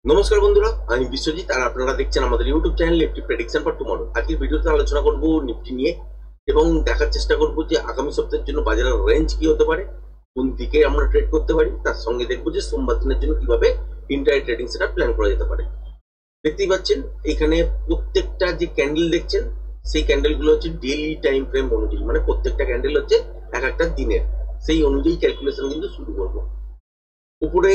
নমস্কার বন্ধুরা, আমি বিশ্বজিৎ আর আপনারা দেখছেন আমাদের YouTube channel Nifty prediction for tomorrow. আজকের ভিডিওতে আলোচনা করব নিফটি নিয়ে এবং দেখার চেষ্টা করব যে আগামী সপ্তাহের জন্য বাজারের রেঞ্জ কি হতে পারে, কোন দিকে আমরা ট্রেড করতে পারি। তার সঙ্গে দেখবো যে সোমবার দিনের জন্য কিভাবে ইন্টারডে ট্রেডিং সেটআপ প্ল্যান করা যেতে পারে। দেখতেই পাচ্ছেন এখানে প্রত্যেকটা যে ক্যান্ডেল দেখছেন সেই ক্যান্ডেলগুলো হচ্ছে ডেইলি টাইম ফ্রেম অনুযায়ী, মানে প্রত্যেকটা ক্যান্ডেল হচ্ছে এক একটা দিনের, সেই অনুযায়ী ক্যালকুলেশন কিন্তু শুরু করবো। উপরে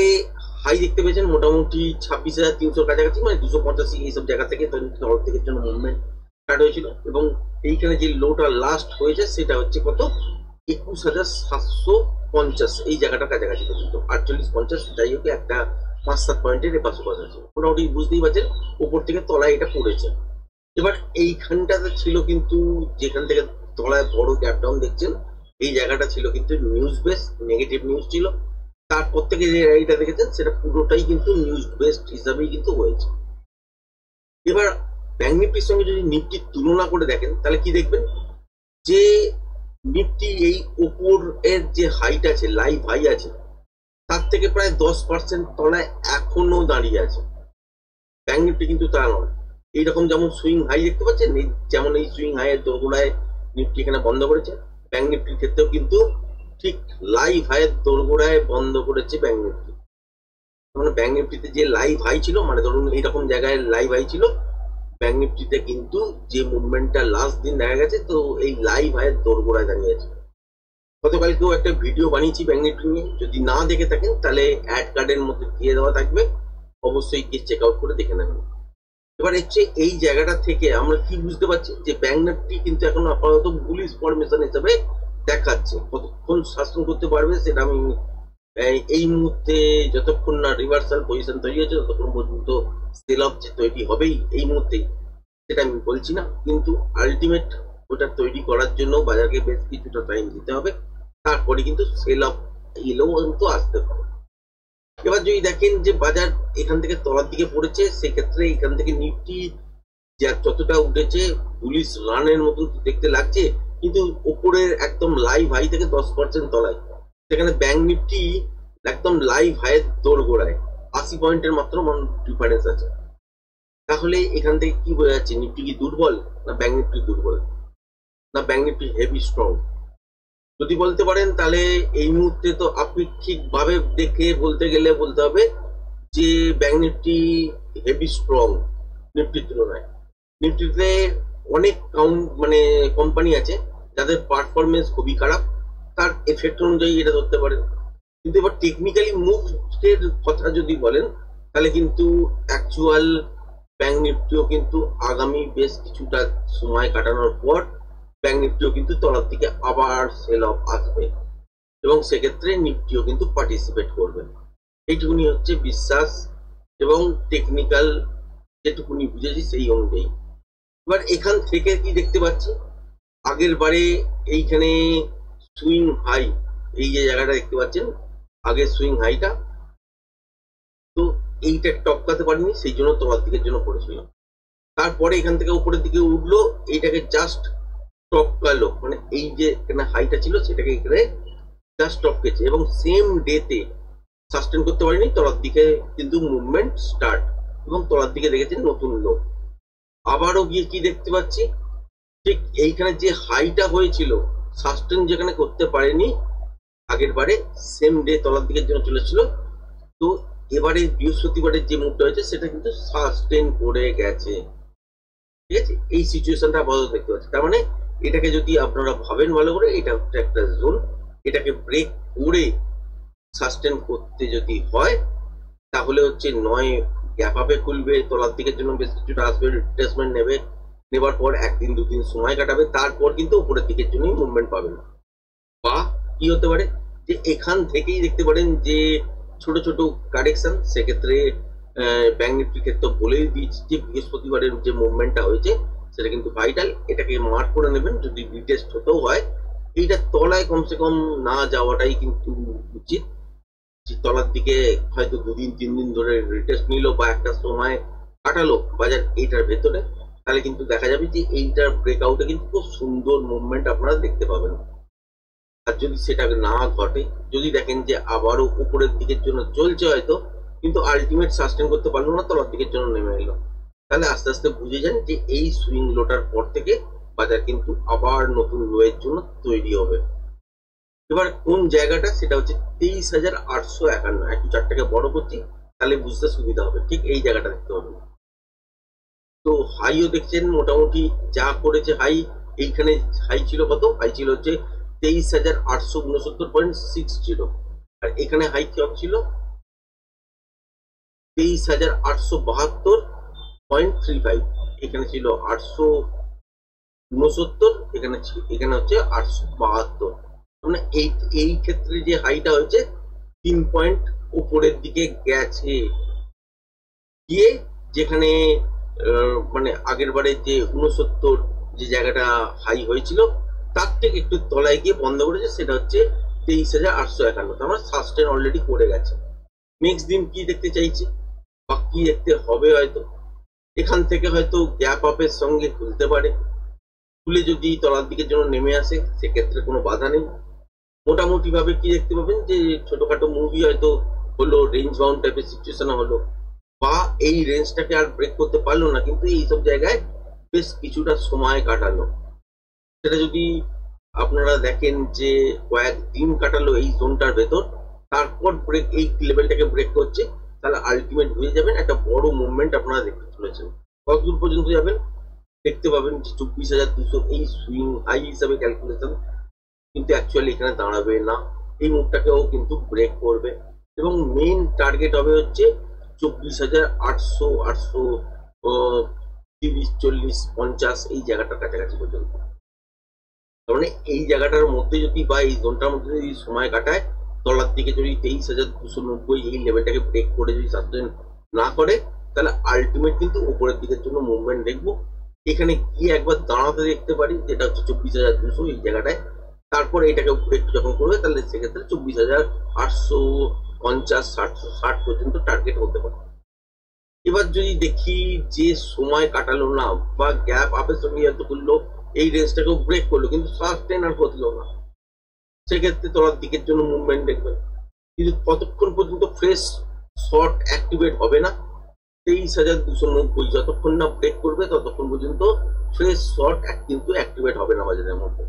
হাই দেখতে পেয়েছেন মোটামুটি 26,300 কাছাকাছি, মানে 285 এইসব জায়গা থেকে তরফ থেকে জন্য মুভমেন্ট স্টার্ট হয়েছিল এবং এইখানে যে লোটা লাস্ট হয়েছে সেটা হচ্ছে কত 21,750, এই জায়গাটার কাছাকাছি পর্যন্ত 48-50, যাই হোক একটা 5-7 পয়েন্টের এপাশ ওপাশ আছে। মোটামুটি বুঝতেই পারছেন উপর থেকে তলায় এটা পড়েছে। এবার এইখানটাতে ছিল কিন্তু যেখান থেকে তলায় বড় গ্যাপ ডাউন দেখছেন, এই জায়গাটা ছিল কিন্তু নিউজ বেস, নেগেটিভ নিউজ ছিল। তারপর থেকে যে র্যালিটা দেখেছেন সেটা পুরোটাই কিন্তু নিউজ বেসড হিসাবেই কিন্তু হয়েছে। এবার ব্যাংক নিফটির সঙ্গে যদি নিফটির তুলনা করে দেখেন তাহলে কি দেখবেন যে নিফটি এই ওপরের যে হাইট আছে, লাইভ হাই আছে, তার থেকে প্রায় 10% তলায় এখনো দাঁড়িয়ে আছে। ব্যাংক নিফটি কিন্তু তা নয়। এইরকম যেমন সুইং হাই দেখতে পাচ্ছেন, যেমন এই সুইং হাইয়ের দোরগোড়ায় নিফটি এখানে বন্ধ করেছে, ব্যাংক নিফটির ক্ষেত্রেও কিন্তু ঠিক লাইভ হাইয়ের দোরগোড়ায় বন্ধ করেছে ব্যাংক নিফটি। মানে ব্যাংক নিফটিতে যে লাইভ হাই ছিল, মানে ধরুন এইরকম জায়গায় লাইভ হাই ছিল, ব্যাংক নিফটিতে কিন্তু যে মুভমেন্টটা লাস্ট দিন দেখা গেছে, তো এই লাইভ হাইয়ের দোরগোড়ায় দাঁড়িয়ে আছে। গতকালকেও একটা ভিডিও বানিয়েছি ব্যাংক নিফটি নিয়ে, যদি না দেখে থাকেন তাহলে অ্যাড কার্ডের মধ্যে দিয়ে দেওয়া থাকবে, অবশ্যই গিয়ে চেক আউট করে দেখে নেবেন। এবার হচ্ছে এই জায়গাটা থেকে আমরা কি বুঝতে পারছি যে ব্যাংক নিফটি কিন্তু এখন আপাতত বুলিশ ফরমেশন হিসেবে দেখাচ্ছে। কতক্ষণ শাসন করতে পারবে সেটা আমি এই মুহূর্তে, যতক্ষণ না রিভার্সাল পজিশন তৈরি হয়েছে ততক্ষণ পর্যন্ত সেল অফ যে তৈরি হবেই এই মুহূর্তেই, সেটা আমি বলছি না, কিন্তু আলটিমেট ওটা তৈরি করার জন্য বাজারকে বেশ কিছুটা টাইম দিতে হবে, তারপরে কিন্তু সেল অফ এলেও কিন্তু আসতে পারে। এবার যদি দেখেন যে বাজার এখান থেকে তলার দিকে পড়েছে, সেক্ষেত্রে এখান থেকে নিফটি যতটা উঠেছে বুলিশ রানের মতো দেখতে লাগছে, কিন্তু উপরের একদম লাইভ হাই থেকে 10% তলায়, সেখানে ব্যাংক নিফটি একদম লাইভ হাইয়ের দোরগোড়ায় 80 পয়েন্টের মাত্র ডিফারেন্স আছে। তাহলে এখান থেকে কি বোঝা যাচ্ছে, নিফটি কি দুর্বল, না ব্যাংক নিফটি দুর্বল, না ব্যাংক নিফটি হেভি স্ট্রং? যদি বলতে পারেন তাহলে এই মুহূর্তে তো আপেক্ষিক ভাবে দেখে বলতে গেলে বলতে হবে যে ব্যাংক নিফটি হেভি স্ট্রং নিফটির তুলনায়। নিফটিতে অনেক মানে কোম্পানি আছে যাদের পারফরমেন্স খুবই খারাপ, তার এফেক্ট অনুযায়ী এটা ধরতে পারেন। কিন্তু এবার টেকনিক্যালি মুভের কথা যদি বলেন তাহলে কিন্তু অ্যাকচুয়াল ব্যাংক নিফটিও কিন্তু আগামী বেশ কিছুটা সময় কাটানোর পর ব্যাংক নিফটিও কিন্তু তলার দিকে আবার সেল অফ আসবে এবং সেক্ষেত্রে নিফটিও কিন্তু পার্টিসিপেট করবে। এইটুকুনি হচ্ছে বিশ্বাস এবং টেকনিক্যাল যেটুকুনি বুঝেছি সেই অনুযায়ী। এবার এখান থেকে কি দেখতে পাচ্ছি, আগের বারে এইখানে সুইং হাই, এই যে জায়গাটা দেখতে পাচ্ছেন আগের সুইং হাইটা, তো এইটা টপকাতে পারিনি, সেই জন্য তলার দিকের জন্য পড়েছিল। তারপরে এখান থেকে উপরের দিকে উঠলো, এইটাকে জাস্ট টপকালো, মানে এই যে এখানে হাইটা ছিল সেটাকে এখানে জাস্ট টপকেছে এবং সেম ডেতে সাস্টেন করতে পারিনি, তলার দিকে কিন্তু মুভমেন্ট স্টার্ট এবং তলার দিকে দেখেছেন নতুন লো। আবারও গিয়ে কি দেখতে পাচ্ছি, ঠিক এইখানে যে হাইটা হয়েছিল সাস্টেন যেখানে করতে পারেনি আগের বারে, সেম ডে তলার দিকের জন্য চলেছিল, তো এবারে বৃহস্পতিবারের যে মুভটা হয়েছে সেটা কিন্তু সাস্টেন করে গেছে। ঠিক আছে, এই সিচুয়েশনটা আপাতত দেখতে পাচ্ছি। তার মানে এটাকে যদি আপনারা ভাবেন ভালো করে, এটা হচ্ছে একটা জোন, এটাকে ব্রেক করে সাস্টেন করতে যদি হয় তাহলে হচ্ছে নয় গ্যাপ আপে খুলবে, তলার দিকের জন্য বেশ কিছুটা আসবে, রিট্রেসমেন্ট নেবে, নেবার পর একদিন দুদিন সময় কাটাবে, তারপর কিন্তু উপরের দিকের জন্যই মুভমেন্ট পাবে না। বা কি হতে পারে যে এখান থেকেই দেখতে পারেন যে ছোট ছোট কারেকশন, সেক্ষেত্রে ব্যাংক নিফটির ক্ষেত্রে বলেই দিয়েছি যে বৃহস্পতিবারের যে মুভমেন্টটা হয়েছে সেটা কিন্তু ভাইটাল, এটাকে মার্ক করে নেবেন। যদি রিটেস্ট হতেও হয় এইটা তলায় কমসে কম না যাওয়াটাই কিন্তু উচিত। তলার দিকে হয়তো 2-3 দিন ধরে রিটেস্ট নিল বা একটা সময় কাটালো বাজার এইটার ভেতরে, তাহলে কিন্তু দেখা যাবে যে এইটার ব্রেকআউটে কিন্তু খুব সুন্দর মুভমেন্ট আপনারা দেখতে পাবেন। আর যদি সেটা না ঘটে, যদি দেখেন যে আবারও উপরের দিকের জন্য চলছে হয়তো, কিন্তু আলটিমেট সাস্টেন করতে পারলো না, তলার দিকের জন্য নেমে এলো। তাহলে আস্তে আস্তে বুঝে যান যে এই সুইং লোটার পর থেকে বাজার কিন্তু আবার নতুন লো এর জন্য তৈরি হবে। এবার কোন জায়গাটা, সেটা হচ্ছে 23,851। একটু চারটাকে বড় করছি তাহলে বুঝতে সুবিধা হবে। ঠিক এই জায়গাটা দেখতে হবে। তো হাইও দেখছেন মোটামুটি যা করেছে হাই, এইখানে হাই ছিল কত, হাই ছিল হচ্ছে 23,869.60, আর এখানে হাই কত ছিল 23,872.35। এখানে ছিল 869, এখানে হচ্ছে 872। মানে এই ক্ষেত্রে যে হাইটা হয়েছে 3 পয়েন্ট উপরের দিকে গেছে, গিয়ে যেখানে মানে আগের বারে যে 69 যে জায়গাটা হাই হয়েছিল তার থেকে একটু তলায় গিয়ে বন্ধ করেছে, সেটা হচ্ছে 23,851। তার মানে সাস্টেন অলরেডি করে গেছে। নেক্সট দিন কি দেখতে চাইছি বা কি দেখতে হবে, হয়তো এখান থেকে হয়তো গ্যাপ আপের সঙ্গে খুলতে পারে। খুলে যদি তলার দিকের জন্য নেমে আসে সেক্ষেত্রে কোনো বাধা নেই। মোটামুটি ভাবে কি দেখতে পাবেন যে ছোটখাটো মুভি হয়তো হলো, রেঞ্জ বাউন্ড টাইপের সিচুয়েশন হলো, বা এই রেঞ্জটাকে আর ব্রেক করতে পারলো না, কিন্তু এইসব জায়গায় বেশ কিছুটা সময় কাটালো। সেটা যদি আপনারা দেখেন যে কয়েকদিন কাটালো এই জোনটার ভেতর, তারপর ব্রেক এই লেভেলটাকে ব্রেক করছে, তাহলে আলটিমেট হয়ে যাবেন একটা বড় মুভমেন্ট আপনারা দেখতে চলেছেন। কতদূর পর্যন্ত যাবেন দেখতে পাবেন যে 24,200 এই সুইং হাই হিসাবে ক্যালকুলেশন, কিন্তু অ্যাকচুয়ালি এখানে দাঁড়াবে না। এই মুভটাকেও কিন্তু ব্রেক করবে এবং মেইন টার্গেট হবে হচ্ছে 24,800, 830, 40, 50 এই জায়গাটার কাছাকাছি পর্যন্ত। তার মানে এই জায়গাটার মধ্যে যদি বা এই জোনটার মধ্যে যদি সময় কাটায়, তলার দিকে যদি 23,290 এই লেভেলটাকে ব্রেক করে যদি সাস্টেন না করে, তাহলে আলটিমেট কিন্তু উপরের দিকের জন্য মুভমেন্ট দেখবো। এখানে গিয়ে একবার দাঁড়াতে দেখতে পারি, যেটা হচ্ছে 24,200 এই জায়গাটায়। তারপর এটাকে ব্রেক যখন করবে তাহলে সেক্ষেত্রে 24,850, 60 পর্যন্ত টার্গেট হতে পারে। এবার যদি দেখি যে সময় কাটালো না বা গ্যাপ আপের সঙ্গে হয়তো করলো, এই রেঞ্জটাকেও ব্রেক করলো কিন্তু সাস্টেন আর হলো না, সেক্ষেত্রে তলার দিকের জন্য মুভমেন্ট দেখবেন। কিন্তু কতক্ষণ পর্যন্ত ফ্রেশ শর্ট অ্যাক্টিভেট হবে না, 23,290 যতক্ষণ না ব্রেক করবে ততক্ষণ পর্যন্ত ফ্রেশ শর্ট কিন্তু অ্যাক্টিভেট হবে না বাজারের মধ্যে।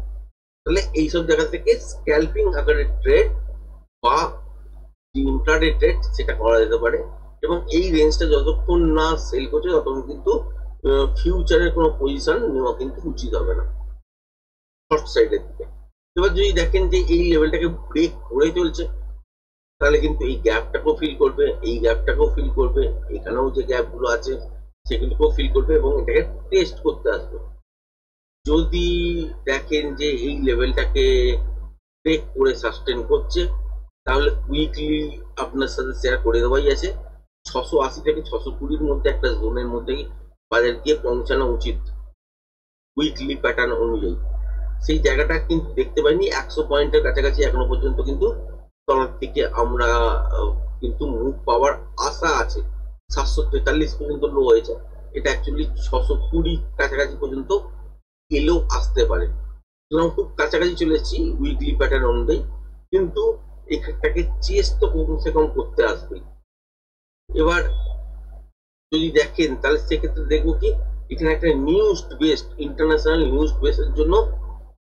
তাহলে এইসব জায়গা থেকে স্ক্যাল্পিং আকারের ট্রেড বা ইন্ট্রাডে ট্রেড সেটা করা যেতে পারে, এবং এই রেঞ্জটা যতক্ষণ না সেল করছে ততক্ষণ কিন্তু ফিউচারের কোনো পজিশন নেওয়া কিন্তু উচিত হবে না শর্ট সাইডের দিকে। এবার যদি দেখেন যে এই লেভেলটাকে ব্রেক করে চলছে, তাহলে কিন্তু এই গ্যাপটাকেও ফিল করবে, এই গ্যাপটাকেও ফিল করবে, এখানেও যে গ্যাপগুলো আছে সেগুলোকেও ফিল করবে এবং এটাকে টেস্ট করতে আসবে। যদি দেখেন যে এই লেভেলটাকে ব্রেক করে সাস্টেন করছে, তাহলে উইকলি আপনার সাথে শেয়ার করে দেওয়াই আছে। 680 থেকে 620-র মধ্যে একটা জোনের মধ্যেই বাজার গিয়ে পৌঁছানো উচিত উইকলি প্যাটার্ন অনুযায়ী। সেই জায়গাটা কিন্তু দেখতে পাইনি। 100 পয়েন্টের কাছাকাছি এখনো পর্যন্ত কিন্তু তলার দিকে আমরা কিন্তু মুভ পাওয়ার আশা আছে। 743 পর্যন্ত লো হয়েছে, এটা অ্যাকচুয়ালি 620 কাছাকাছি পর্যন্ত এলেও আসতে পারে। সুতরাং খুব কাছাকাছি চলে এসেছি উইকলি প্যাটার্ন অনুযায়ী, কিন্তু এটাকে চেস তো কমসে কম করতে আসবে। এবার যদি দেখেন তাহলে সেক্ষেত্রে দেখবো কি এখানে একটা নিউজ বেসড ইন্টারন্যাশনাল নিউজ বেসের জন্য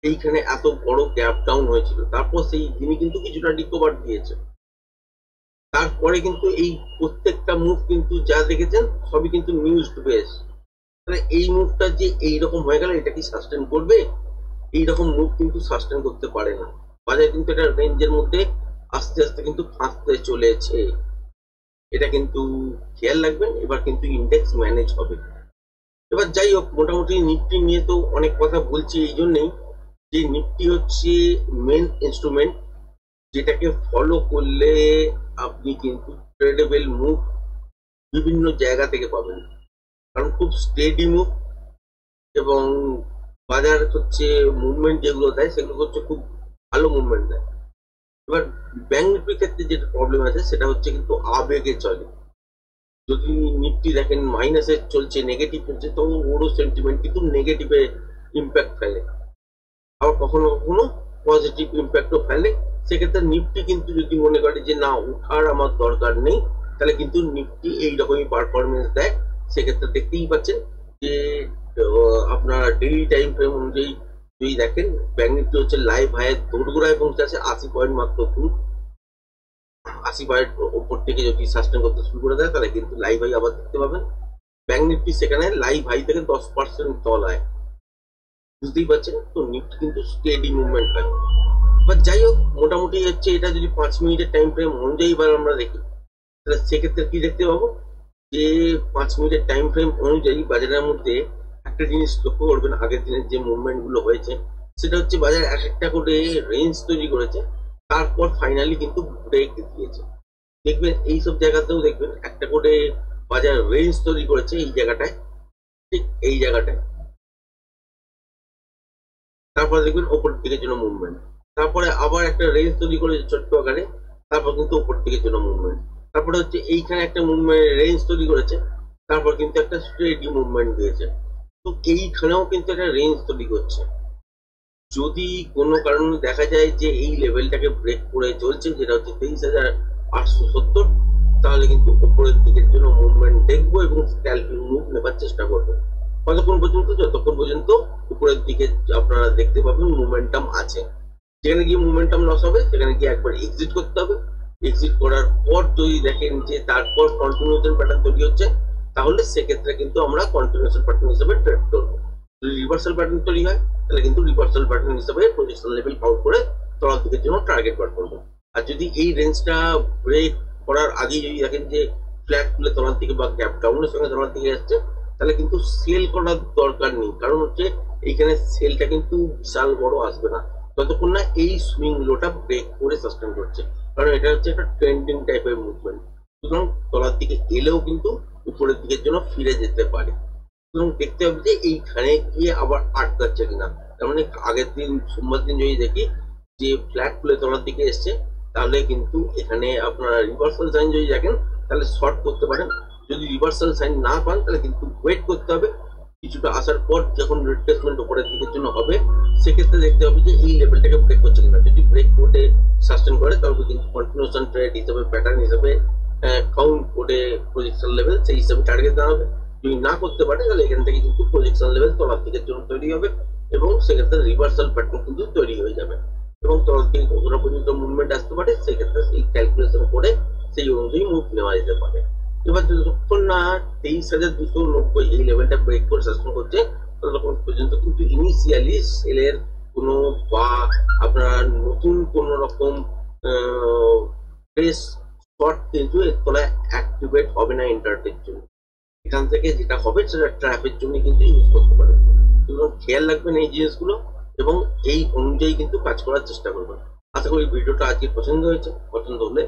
এইখানে এত বড় গ্যাপ ডাউন হয়েছিল, তারপর সেই তিনি কিন্তু কিছুটা রিকভার দিয়েছে। তারপরে কিন্তু এই প্রত্যেকটা মুভ কিন্তু যা দেখেছেন সবই কিন্তু নিউজ বেস। তাহলে এই মুভটা যে এইরকম হয়ে গেল, এটা কি সাস্টেন করবে? এইরকম মুভ কিন্তু সাস্টেন করতে পারে না। বাজার কিন্তু এটা রেঞ্জের মধ্যে আস্তে আস্তে কিন্তু ফাঁসতে চলেছে, এটা কিন্তু খেয়াল রাখবেন। এবার কিন্তু ইন্ডেক্স ম্যানেজ হবে। এবার যাই হোক, মোটামুটি নিফটি নিয়ে তো অনেক কথা বলছি এই জন্যেই যে নিফটি হচ্ছে মেন ইনস্ট্রুমেন্ট, যেটাকে ফলো করলে আপনি কিন্তু ট্রেডেবল মুভ বিভিন্ন জায়গা থেকে পাবেন, কারণ খুব স্টেডি মুভ এবং বাজার হচ্ছে মুভমেন্ট যেগুলো দেয় সেগুলো হচ্ছে খুব ভালো মুভমেন্ট দেয়। এবার ব্যাংক নিফটির ক্ষেত্রে যেটা প্রবলেম আছে সেটা হচ্ছে কিন্তু আবেগে চলে। যদি নিফটি দেখেন মাইনাসে চলছে, নেগেটিভ চলছে, তো ওরও সেন্টিমেন্ট কিন্তু নেগেটিভে ইম্প্যাক্ট ফেলে, আবার কখনো কখনো পজিটিভ ইম্প্যাক্টও ফেলে। সেক্ষেত্রে নিফটি কিন্তু যদি মনে করে যে না, উঠার আমার দরকার নেই, তাহলে কিন্তু নিফটি এইরকমই পারফরমেন্স দেয়। সেক্ষেত্রে দেখতেই পাচ্ছেন যে আপনার ডেইলি টাইম ফ্রেম অনুযায়ী যদি দেখেন, ব্যাংক নিফটি হচ্ছে লাইভ হাই দোরগোড়ায় পৌঁছাচ্ছে 80 পয়েন্ট মাত্র দূর। 80 পয়েন্ট ওপর থেকে যদি সাস্টেন করতে শুরু করে দেয় তাহলে কিন্তু লাইভ হাই আবার দেখতে পাবেন। ব্যাংক নিফটি সেখানে লাইভ হাই থেকে 10% তলায়, বুঝতেই পারছেন। তো নিফটি কিন্তু স্টেডি মুভমেন্ট হয়। এবার যাই হোক, মোটামুটি হচ্ছে এটা যদি 5 মিনিটের টাইম ফ্রেম অনুযায়ী এবার আমরা দেখি, তাহলে সেক্ষেত্রে কি দেখতে পাবো যে 5 মিনিটের টাইম ফ্রেম অনুযায়ী বাজারের মধ্যে একটা জিনিস লক্ষ্য করবেন, আগের দিনের যে মুভমেন্ট গুলো হয়েছে সেটা হচ্ছে বাজার এক একটা করে রেঞ্জ তৈরি করেছে, তারপর ফাইনালি কিন্তু ব্রেক দিয়েছে। দেখবেন এইসব জায়গাতেও দেখবেন একটা করে বাজার রেঞ্জ তৈরি করেছে এই জায়গাটায়, ঠিক এই জায়গাটায়, তারপরে দেখবেন ওপর দিকের জন্য মুভমেন্ট, তারপরে আবার একটা রেঞ্জ তৈরি করেছে ছোট্ট আকারে, তারপর কিন্তু ওপর দিকের জন্য মুভমেন্ট, তারপরে হচ্ছে এইখানে একটা মুভমেন্ট রেঞ্জ তৈরি করেছে, তারপর কিন্তু একটা স্ট্রেটি মুভমেন্ট দিয়েছে। তো এইখানেও কিন্তু একটা রেঞ্জ তৈরি করছে। যদি কোনো কারণে দেখা যায় যে এই লেভেলটাকে ব্রেক করে চলছে, যেটা হচ্ছে 23,870, তাহলে কিন্তু উপরের দিকের জন্য মুভমেন্ট দেখবো এবং স্ক্যালপিং মুভ নেবার চেষ্টা করবো। কতক্ষণ পর্যন্ত? যতক্ষণ পর্যন্ত উপরের দিকে আপনারা দেখতে পাবেন মোমেন্টাম আছে। যেখানে গিয়ে মোমেন্টাম লস হবে সেখানে গিয়ে একবার এক্সিট করতে হবে। এক্সিট করার পর যদি দেখেন যে তারপর কন্টিনিউশন প্যাটার্ন তৈরি হচ্ছে, তাহলে সেক্ষেত্রে কিন্তু আমরা কন্টিনিউশন প্যাটার্ন হিসেবে ট্রেড করবো। যদি রিভার্সাল প্যাটার্ন তৈরি হয় তাহলে কিন্তু রিভার্সাল প্যাটার্ন হিসেবে পজিশন লেভেল কাউন্ট করে তলার দিকের জন্য টার্গেট বার করবো। আর যদি এই রেঞ্জটা ব্রেক করার আগে যদি দেখেন যে ফ্ল্যাট তুলে তলার দিকে বা গ্যাপ ডাউনের সঙ্গে তলার দিকে আসছে, তাহলে কিন্তু সেল করার দরকার নেই, কারণ হচ্ছে এইখানে সেলটা কিন্তু বিশাল বড় আসবে না যতক্ষণ না এই সুইং লোটা ব্রেক করে সাস্টেন করছে, কারণ এটা হচ্ছে একটা ট্রেন্ডিং টাইপের মুভমেন্ট। সুতরাং তলার দিকে এলেও কিন্তু উপরের দিকের জন্য ফিরে যেতে পারে। সুতরাং দেখতে হবে যে এইখানে গিয়ে আবার আটকাচ্ছে কিনা। তার মানে আগের দিন সোমবার দিন যদি দেখি যে ফ্ল্যাট খুলে তলার দিকে এসছে, তাহলে কিন্তু এখানে আপনারা রিভার্সাল সাইন যদি দেখেন তাহলে শর্ট করতে পারেন। যদি রিভার্সাল সাইন না পান তাহলে কিন্তু ওয়েট করতে হবে, কিছুটা আসার পর যখন রিট্রেসমেন্ট উপরের দিকের জন্য হবে সেক্ষেত্রে দেখতে হবে যে এই লেভেলটাকে ব্রেক করছে কিনা। যদি ব্রেক করে সাস্টেন করে তাহলে কিন্তু কন্টিনিউশন ট্রেড হিসেবে প্যাটার্ন হিসেবে কাউন্ট করে প্রজেকশন লেভেল সেই হিসেবে টার্গেট দেওয়া হবে। যদি না করতে পারে তাহলে এখান থেকে কিন্তু প্রজেকশন লেভেল তলার দিকের জন্য তৈরি হবে এবং সেক্ষেত্রে রিভার্সাল প্যাটার্ন কিন্তু তৈরি হয়ে যাবে এবং তলার দিকে কতটা পর্যন্ত মুভমেন্ট আসতে পারে সেক্ষেত্রে সেই ক্যালকুলেশন করে সেই অনুযায়ী মুভ নেওয়া যেতে পারে। এবার যতক্ষণ না 23,290 এই লেভেলটা ব্রেক করে সাস্টেন করছে ততক্ষণ পর্যন্ত কিন্তু ইনিশিয়ালি সেলের কোনো বা আপনার নতুন কোন রকম ফ্রেশ শর্ট কিন্তু এর তলায় অ্যাক্টিভেট হবে না এন্টারটের জন্য। এখান থেকে যেটা হবে সেটা ট্র্যাপের জন্য কিন্তু ইউজ করতে পারে। সুতরাং খেয়াল রাখবেন এই জিনিসগুলো এবং এই অনুযায়ী কিন্তু কাজ করার চেষ্টা করবেন। আশা করি ভিডিওটা আজকে পছন্দ হয়েছে। পছন্দ হলে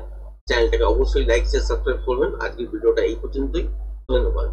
চ্যানেলটাকে অবশ্যই লাইক শেয়ার সাবস্ক্রাইব করবেন। আজকের ভিডিওটা এই পর্যন্তই। ধন্যবাদ।